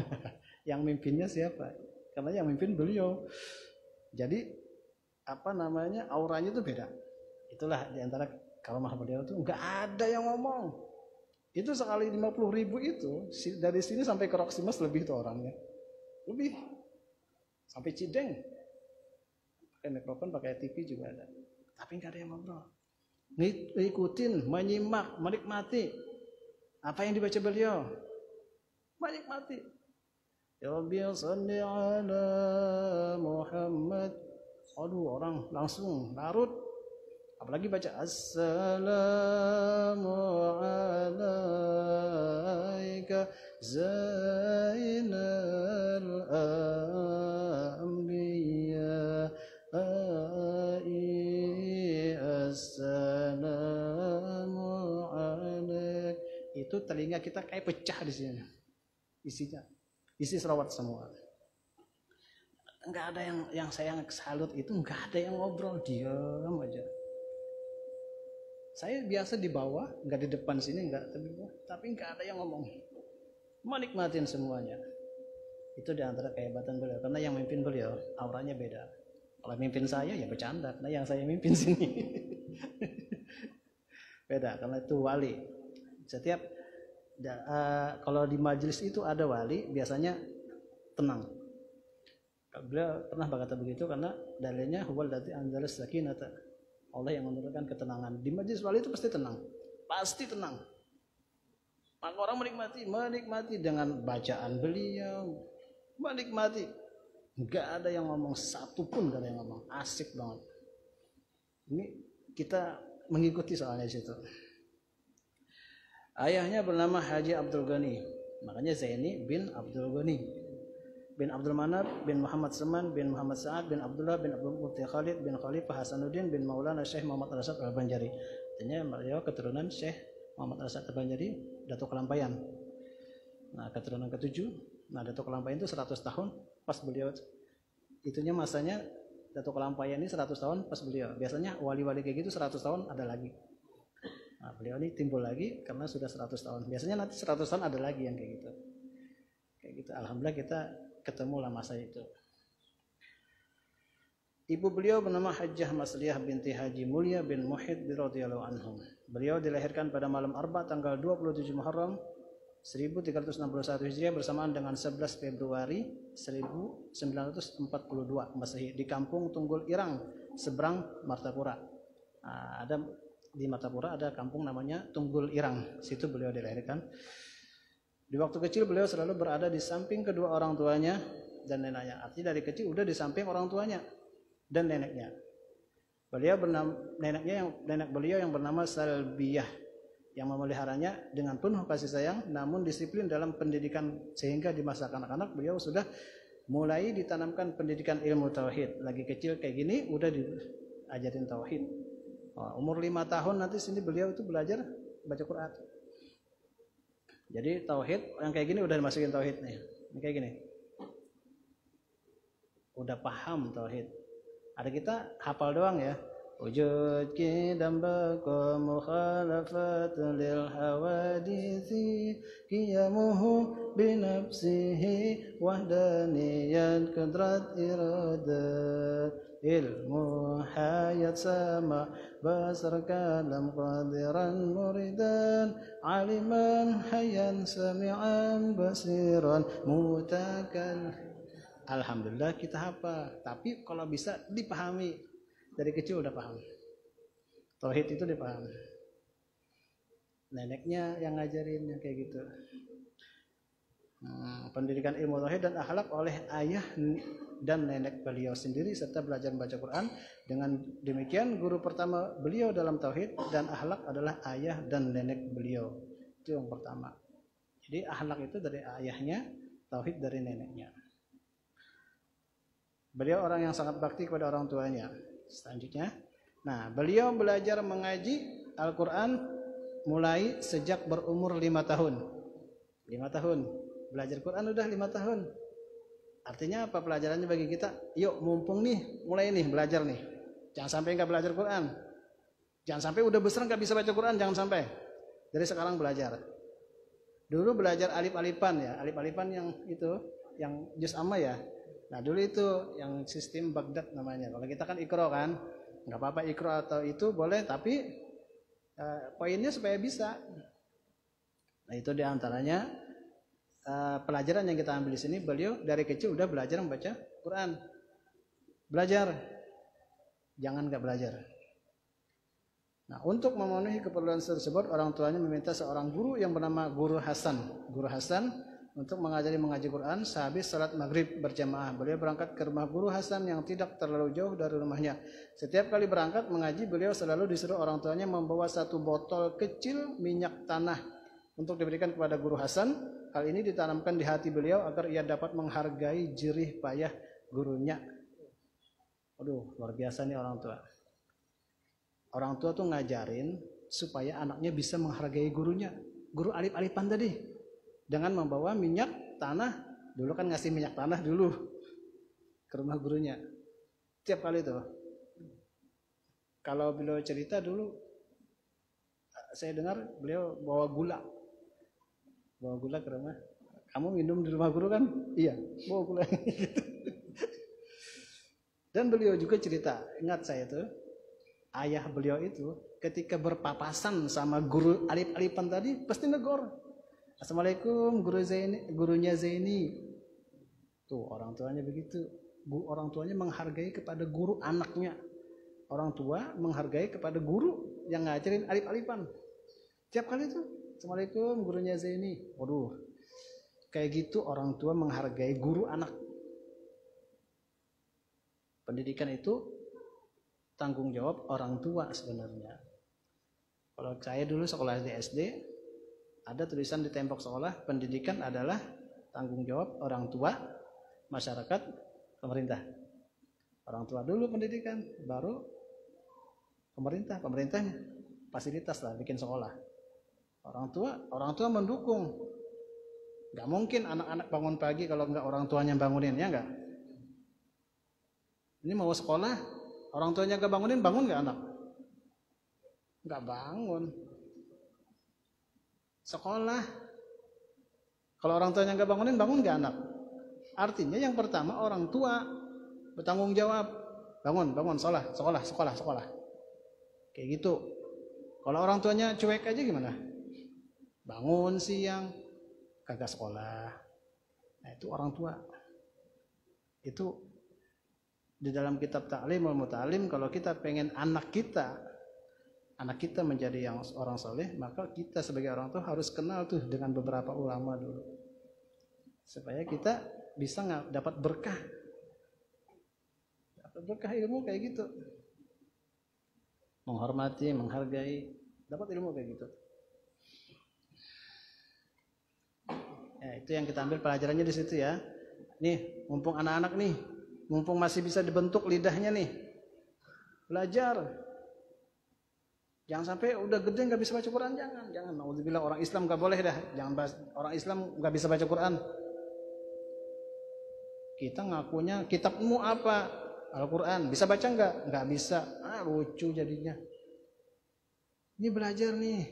Yang mimpinnya siapa? Karena yang mimpin beliau. Jadi auranya itu beda. Itulah diantara karomah beliau itu nggak ada yang ngomong. Itu sekali 50.000 itu dari sini sampai ke Roksimas lebih tuh orangnya, lebih sampai Cideng. Pakai mikrofon, pakai TV juga ada. Tapi nggak ada yang ngobrol. Ngikutin, menyimak, menikmati apa yang dibaca beliau, menikmati. Ya Rabbi sholli ala Muhammad. Aduh, orang langsung larut. Apalagi baca Assalamu alaika zainal anbiya assalamu alaik. Itu telinga kita kayak pecah di sini. Isinya isi selawat semua. Enggak ada yang saya salut itu, enggak ada yang ngobrol, diam aja. Saya biasa di bawah, enggak di depan sini, enggak, tapi enggak ada yang ngomong. Menikmatin semuanya. Itu diantara kehebatan beliau, karena yang mimpin beliau auranya beda. Kalau mimpin saya ya bercanda, karena yang saya mimpin sini beda, karena itu wali. Setiap kalau di majelis itu ada wali, biasanya tenang. Beliau pernah berkata begitu karena dalilnya huwal ladzii anzalas sakinata. Allah yang menurunkan ketenangan. Di majelis wali itu pasti tenang. Pasti tenang. Maka orang menikmati dengan bacaan beliau, menikmati. Enggak ada yang ngomong satu pun, enggak ada yang ngomong. Asik banget. Ini kita mengikuti soalnya situ. Ayahnya bernama Haji Abdul Ghani. Makanya Zaini bin Abdul Ghani. Bin Abdul Manaf, bin Muhammad Seman, bin Muhammad Sa'ad, bin Abdullah, bin Abdul Mufti Khalid, bin Khalifah Hasanuddin, bin Maulana Syekh Muhammad Al-Asad Al-Banjari. Artinya beliau keturunan Syekh Muhammad Al-Asad Al-Banjari, Datuk Kelampayan. Nah, keturunan ke-7. Nah, Datuk Kelampayan itu 100 tahun pas beliau. Itunya masanya Datuk Kelampayan ini 100 tahun pas beliau. Biasanya wali-wali kayak gitu 100 tahun ada lagi. Nah, beliau ini timbul lagi karena sudah 100 tahun. Biasanya nanti 100 tahun ada lagi yang kayak gitu. Kayak gitu. Alhamdulillah kita ketemu lah masa itu. Ibu beliau bernama Hajjah Masliyah binti Haji Mulia bin Muhid radhiyallahu anhum. Beliau dilahirkan pada malam Arba tanggal 27 Muharram 1361 Hijriah bersamaan dengan 11 Februari 1942 Masehi di kampung Tunggul Irang seberang Martapura. Nah, ada di Martapura ada kampung namanya Tunggul Irang. Situ beliau dilahirkan. Di waktu kecil beliau selalu berada di samping kedua orang tuanya dan neneknya. Artinya dari kecil udah di samping orang tuanya dan neneknya. Nenek beliau yang bernama Salbiyah yang memeliharanya dengan penuh kasih sayang namun disiplin dalam pendidikan sehingga di masa kanak-kanak beliau sudah mulai ditanamkan pendidikan ilmu tauhid. Lagi kecil kayak gini udah diajarin tauhid. Umur 5 tahun nanti sini beliau itu belajar baca Quran. Jadi tauhid yang kayak gini udah dimasukin tauhid nih. Ini kayak gini. Udah paham tauhid. Ada kita hafal doang ya. Wujud qidam baqa mukhalafat lil hawadisi qiyamuhu binafsihi wahdaniyat qadrat iradat ilmu hayat sama basar kalam qadiran muridan aliman hayan sami'an basiran mutakal. Alhamdulillah kita hafal, tapi kalau bisa dipahami dari kecil udah paham. Tauhid itu dipahami. Neneknya yang ngajarin yang kayak gitu. Pendidikan ilmu tauhid dan akhlak oleh ayah dan nenek beliau sendiri serta belajar membaca Quran. Dengan demikian guru pertama beliau dalam tauhid dan akhlak adalah ayah dan nenek beliau. Itu yang pertama. Jadi akhlak itu dari ayahnya, tauhid dari neneknya. Beliau orang yang sangat bakti kepada orang tuanya. Selanjutnya, nah beliau belajar mengaji Al-Quran mulai sejak berumur 5 tahun. 5 tahun. Belajar Quran udah 5 tahun. Artinya apa pelajarannya bagi kita? Yuk mumpung nih, mulai nih belajar nih. Jangan sampai nggak belajar Quran. Jangan sampai udah besar nggak bisa baca Quran, jangan sampai. Dari sekarang belajar. Dulu belajar alif-alifan ya, alif-alifan yang itu, yang juz amma ya. Nah dulu itu yang sistem Baghdad namanya. Kalau kita kan ikro kan, nggak apa-apa ikro atau itu boleh, tapi poinnya supaya bisa. Nah itu diantaranya pelajaran yang kita ambil di sini. Beliau dari kecil udah belajar membaca Quran. Belajar, jangan nggak belajar. Nah, untuk memenuhi keperluan tersebut, orang tuanya meminta seorang guru yang bernama Guru Hasan. Guru Hasan untuk mengaji Quran sehabis salat maghrib berjamaah. Beliau berangkat ke rumah Guru Hasan yang tidak terlalu jauh dari rumahnya. Setiap kali berangkat mengaji, beliau selalu disuruh orang tuanya membawa satu botol kecil minyak tanah untuk diberikan kepada Guru Hasan. Hal ini ditanamkan di hati beliau agar ia dapat menghargai jerih payah gurunya. Aduh, luar biasa nih orang tua. Orang tua tuh ngajarin supaya anaknya bisa menghargai gurunya. Guru alif-alifan tadi. Dengan membawa minyak tanah. Dulu kan ngasih minyak tanah dulu ke rumah gurunya. Tiap kali tuh. Kalau beliau cerita dulu, saya dengar beliau bawa gula. Bawa gula ke rumah. Kamu minum di rumah guru kan? Iya, bawa gula. Dan beliau juga cerita, ingat saya tuh, ayah beliau itu ketika berpapasan sama guru alif-alifan tadi pasti negor. Assalamualaikum guru Zaini, gurunya Zaini. Tuh orang tuanya begitu. Orang tuanya menghargai kepada guru anaknya. Orang tua menghargai kepada guru yang ngajarin alif-alifan. Tiap kali tuh, Assalamualaikum gurunya Zaini. Waduh, kayak gitu orang tua menghargai guru anak. Pendidikan itu tanggung jawab orang tua sebenarnya. Kalau saya dulu sekolah di SD, ada tulisan di tembok sekolah, pendidikan adalah tanggung jawab orang tua, masyarakat, pemerintah. Orang tua dulu pendidikan, baru pemerintahnya fasilitas lah bikin sekolah. Orang tua mendukung. Gak mungkin anak-anak bangun pagi kalau nggak orang tuanya bangunin, ya nggak? Ini mau sekolah, orang tuanya gak bangunin, bangun gak anak? Gak bangun. Sekolah, kalau orang tuanya gak bangunin, bangun gak anak? Artinya yang pertama orang tua bertanggung jawab. Bangun, sekolah. Kayak gitu. Kalau orang tuanya cuek aja gimana? Bangun siang, kagak sekolah. Nah itu orang tua. Itu di dalam kitab Ta'limul Muta'allim, kalau kita pengen anak kita menjadi yang orang soleh, maka kita sebagai orang tua harus kenal tuh dengan beberapa ulama dulu, supaya kita bisa dapat berkah ilmu kayak gitu, menghormati, menghargai, dapat ilmu kayak gitu. Ya, itu yang kita ambil pelajarannya di situ ya. Nih, mumpung anak-anak nih, mumpung masih bisa dibentuk lidahnya nih, belajar. Jangan sampai udah gede nggak bisa baca Quran, jangan. Nauzubillah, orang Islam nggak boleh dah, jangan bahas orang Islam nggak bisa baca Quran. Kita ngakunya kitabmu apa? Al-Quran. Bisa baca nggak bisa. Lucu jadinya. Ini belajar nih.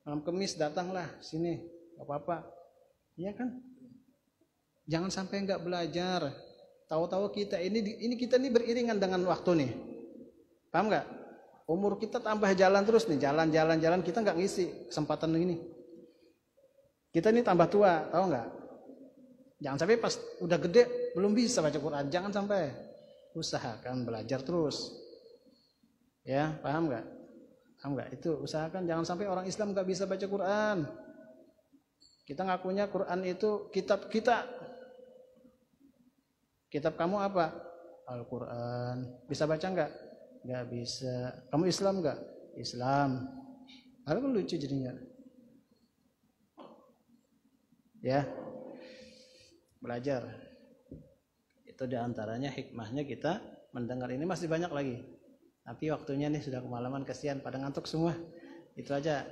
Malam Kamis datanglah sini, nggak apa-apa. Iya kan? Jangan sampai nggak belajar. Tahu-tahu kita kita ini beriringan dengan waktu nih. Paham nggak? Umur kita tambah jalan terus nih, jalan kita nggak ngisi kesempatan ini. Kita ini tambah tua, tahu nggak? Jangan sampai pas udah gede belum bisa baca Quran, jangan sampai. Usahakan belajar terus. Ya, paham nggak? Paham nggak? Itu usahakan jangan sampai orang Islam nggak bisa baca Quran. Kita ngakunya Quran itu kitab kita. Kitab kamu apa? Al-Quran. Bisa baca nggak? Nggak bisa. Kamu Islam nggak? Islam. Lalu kan lucu jadinya. Ya, belajar. Itu diantaranya hikmahnya kita mendengar ini, masih banyak lagi. Tapi waktunya nih sudah kemalaman, kesian pada ngantuk semua. Itu aja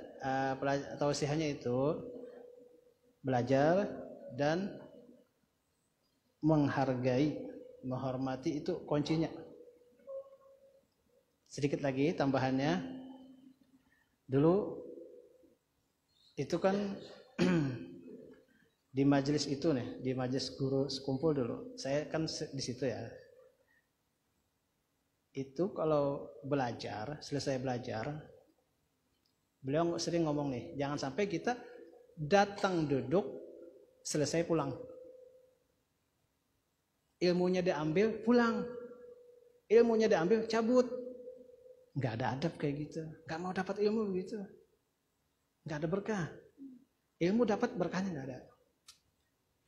tausiahnya itu, belajar dan menghargai, menghormati, itu kuncinya. Sedikit lagi tambahannya. Dulu Itu kan di majelis itu nih, di majelis guru sekumpul dulu. Saya kan di situ ya. Itu kalau belajar, selesai belajar, beliau sering ngomong nih, jangan sampai kita datang duduk, selesai pulang. Ilmunya diambil, pulang. Ilmunya diambil, cabut. Nggak ada adab kayak gitu. Nggak mau dapat ilmu gitu. Nggak ada berkah. Ilmu dapat, berkahnya nggak ada.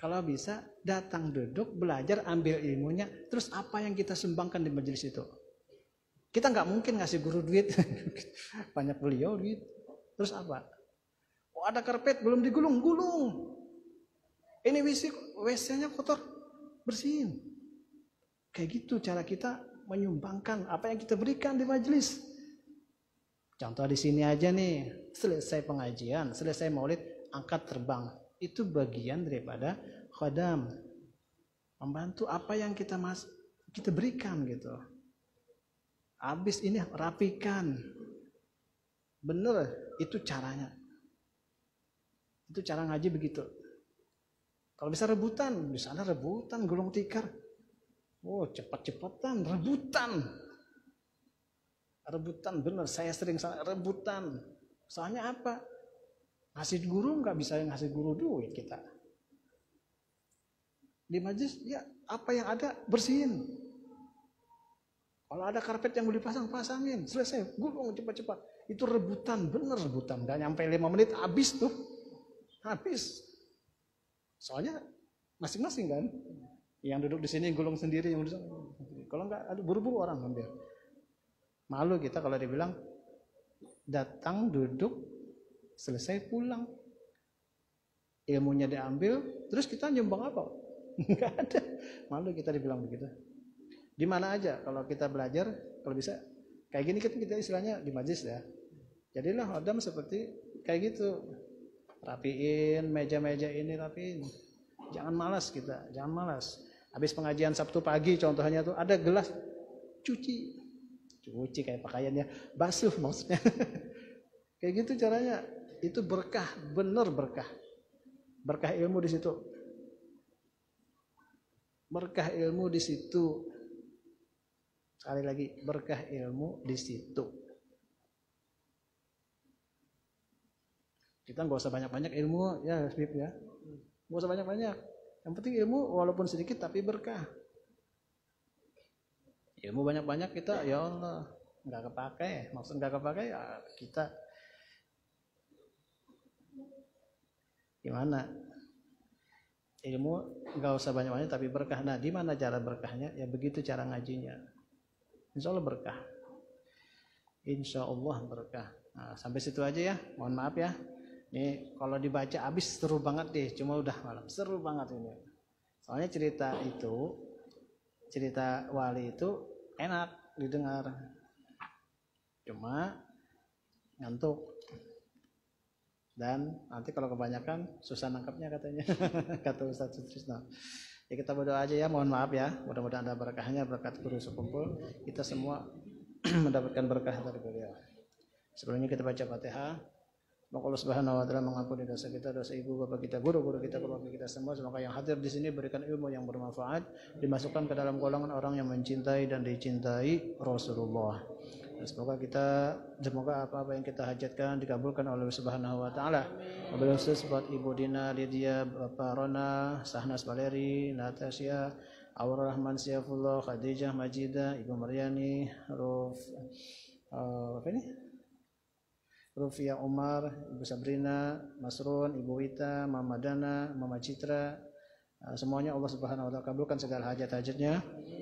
Kalau bisa, datang duduk, belajar, ambil ilmunya, terus apa yang kita sumbangkan di majelis itu? Kita nggak mungkin ngasih guru duit. Banyak beliau duit. Terus apa? Oh, ada karpet belum digulung, gulung. Ini WC-nya kotor, bersihin. Kayak gitu cara kita menyumbangkan apa yang kita berikan di majelis. Contoh di sini aja nih, selesai pengajian, selesai maulid, angkat terbang. Itu bagian daripada khadam. Membantu apa yang kita berikan gitu. Habis ini rapikan. Bener, itu caranya. Itu cara ngaji begitu. Kalau bisa rebutan, di sana rebutan gulung tikar. Oh, cepat-cepatan, rebutan. Rebutan bener, saya sering rebutan. Soalnya apa? Ngasih guru nggak bisa ngasih guru duit kita. Di majelis ya apa yang ada bersihin. Kalau ada karpet yang mau dipasang, pasangin. Selesai, gulung cepat-cepat. Itu rebutan, bener rebutan. Gak nyampe 5 menit, habis tuh. Habis. Soalnya masing-masing kan. Yang duduk di sini gulung sendiri. Yang duduk. Kalau enggak, ada buru-buru orang ambil. Malu kita kalau dibilang, datang, duduk, selesai, pulang. Ilmunya diambil, terus kita nyumbang apa? Enggak ada. Malu kita dibilang begitu. Di mana aja kalau kita belajar, kalau bisa kayak gini kita istilahnya di majelis ya. Jadilah khadam seperti kayak gitu. Rapiin meja-meja ini, rapiin. Jangan malas kita, jangan malas. Habis pengajian Sabtu pagi contohnya tuh ada gelas, cuci kayak pakaiannya, basuh maksudnya. Kayak gitu caranya. Itu berkah, bener berkah. Berkah ilmu di situ. Berkah ilmu di situ. Sekali lagi, berkah ilmu di situ. Kita nggak usah banyak-banyak ilmu ya, Habib ya. Nggak usah banyak-banyak. Yang penting ilmu walaupun sedikit tapi berkah. Ilmu banyak-banyak kita, ya Allah, nggak kepakai. Maksud nggak kepakai ya kita gimana? Ilmu nggak usah banyak-banyak tapi berkah. Nah, di mana cara berkahnya? Ya begitu cara ngajinya. Insya Allah berkah. Insya Allah berkah. Nah, sampai situ aja ya. Mohon maaf ya. Ini kalau dibaca habis seru banget deh. Cuma udah malam. Seru banget ini. Soalnya cerita wali itu enak didengar. Cuma ngantuk. Dan nanti kalau kebanyakan susah nangkapnya katanya. Kata Ustaz Sutrisno. Ya kita berdoa aja ya, mohon maaf ya. Mudah-mudahan ada berkahnya, berkat guru sekumpul. Kita semua mendapatkan berkah dari beliau. Sebelumnya kita baca Fatihah. Semoga Allah Subhanahu wa taala mengampuni dosa kita, dosa ibu bapak kita, guru-guru kita, keluarga kita semua. Semoga yang hadir di sini berikan ilmu yang bermanfaat, dimasukkan ke dalam golongan orang yang mencintai dan dicintai Rasulullah. Dan semoga apa-apa yang kita hajatkan dikabulkan oleh Allah Subhanahu wa taala. Wabillahi taufiq buat Ibu Dina, Lydia, Bapak Rona, Sahnas Valeri, Natasha, Aurel Rahman Syafullah, Khadijah Majida, Ibu Maryani, Rufia Umar, Ibu Sabrina, Masrun, Ibu Wita, Mama Dana, Mama Citra, semuanya Allah Subhanahu wa taala kabulkan segala hajat-hajatnya.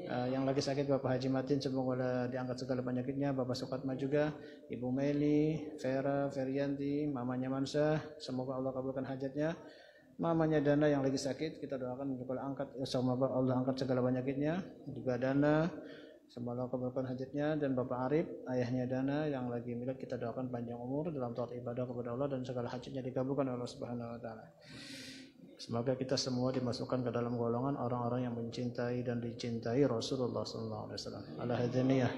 Yang lagi sakit Bapak Haji Matin semoga diangkat segala penyakitnya. Bapak Sukatma juga, Ibu Meli, Vera, Ferianti, mamanya Mansyah, semoga Allah kabulkan hajatnya. Mamanya Dana yang lagi sakit kita doakan juga semoga Allah angkat segala penyakitnya. Juga Dana semoga Allah kabulkan hajatnya, dan Bapak Arif, ayahnya Dana yang lagi milik kita doakan panjang umur dalam taat ibadah kepada Allah dan segala hajatnya dikabulkan oleh Allah Subhanahu wa taala. Semoga kita semua dimasukkan ke dalam golongan orang-orang yang mencintai dan dicintai Rasulullah sallallahu alaihi wasallam. Al-Hadaniyah.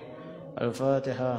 Al-Fatihah.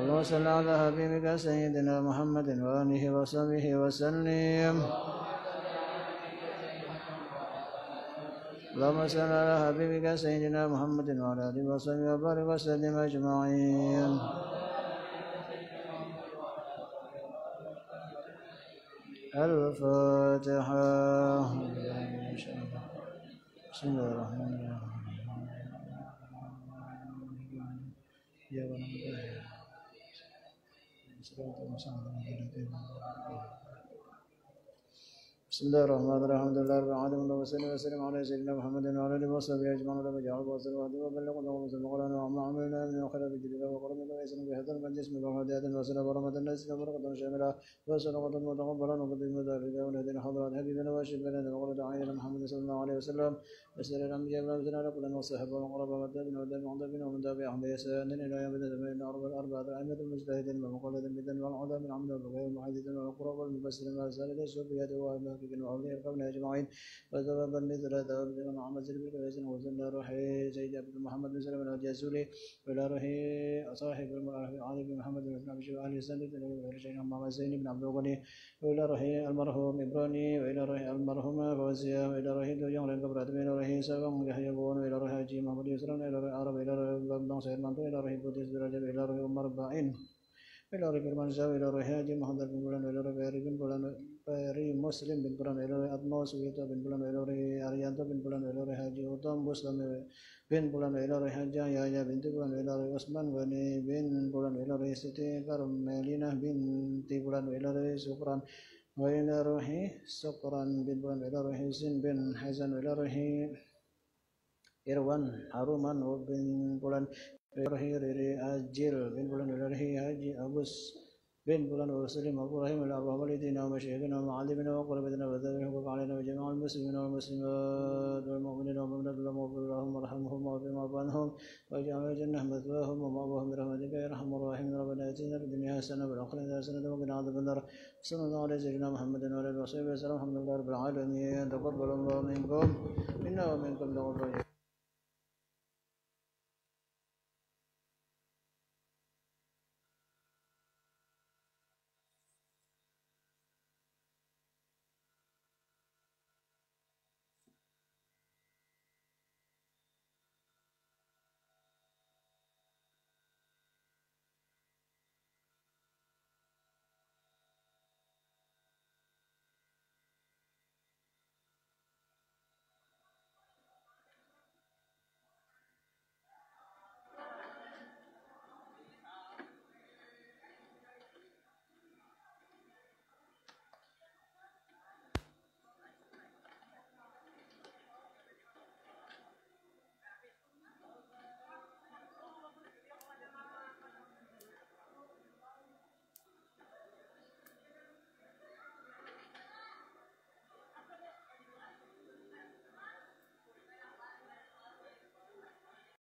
اللهم صل على حبيبك سيدنا محمد وآله وصحبه وسلم. اللهم صل على حبيبك سيدنا محمد وعلى آله وصحبه وبارك وسلم أجمعين. الفاتحة. بسم الله الرحمن الرحيم. بسم الله الرحمن الرحيم. الحمد لله رب العالمين وسلم على سيدنا محمد وعلى اله وصحبه اجمعين. رب اجعل وصل وبلغ لهم ثم قرانا وما عملنا من الخير بجدنا وقرنا ويسر بهذا المجلس من الهدايات وسلام ورحمة الناس وبركة شاملة وسلامة متقبلا وقدم ذلك ولدينا حضرات حبيبنا وشبنا وقرة عيننا محمد صلى الله عليه وسلم وسائر الانبياء والمرسلين على كل والصحابة والقربى والتابعين والتابعين ومن تبعهم بإحسان إلى يوم الدين. من الأربعة الأئمة المجتهدين والمقلدين بالدين والعلماء من عمل وغير المحدثين والقرى والمفسرين والسائلين الصوفية والمحققين وأولياء القوم أجمعين وذهب مثل ذهب من محمد سلم الكويسين وزن روحي سيد عبد محمد بن سلم الجاسولي وإلى روحي صاحب المرأة عالي بن محمد بن أبي شيخ أهل السنة وإلى شيخ محمد زين بن عبد الغني وإلى روحي المرحوم إبراني وإلى روحي المرحوم فوزيا وإلى روحي دوجان رنگ برات وإلى روحي ساقم يحيى بون وإلى روحي حجي محمد يسرا وإلى روحي عرب وإلى روحي بن سيد منطو وإلى روحي بوديس برجب وإلى روحي عمر باين وإلى روحي برمانشا وإلى روحي حجي محمد بن بولان وإلى روحي بن بولان Peri Muslim bin Bulan Elori Atmo Sugito bin Bulan Elori Arianto bin Bulan Elori Haji Utam Buslam bin Bulan Elori Haja Yaya binti Bulan Elori Usman Wani bin Bulan Elori Siti Karmelina binti Bulan Elori Sukran Wailah Rohi Sukran bin Bulan Elori Hisin bin Hazan Wailah Rohi Irwan Haruman bin Bulan Elori Riri Ajil bin Bulan Elori Haji Abus بين بلان ورسولهم وقرهم إلى أرواح والدينا ومشايخنا ومعلمنا وقربتنا وذابنا وقف علينا وجميع المسلمين والمسلمات والمؤمنين والمؤمنات اللهم اغفر لهم وارحمهم واغفر عنهم واجعل الجنة مثواهم ومأواهم برحمتك يا أرحم الراحمين. ربنا آتنا في الدنيا حسنة وفي الآخرة حسنة وقنا عذاب النار. صلى الله على سيدنا محمد وعلى آله وصحبه وسلم. الحمد لله رب العالمين. تقبل الله منكم منا ومنكم.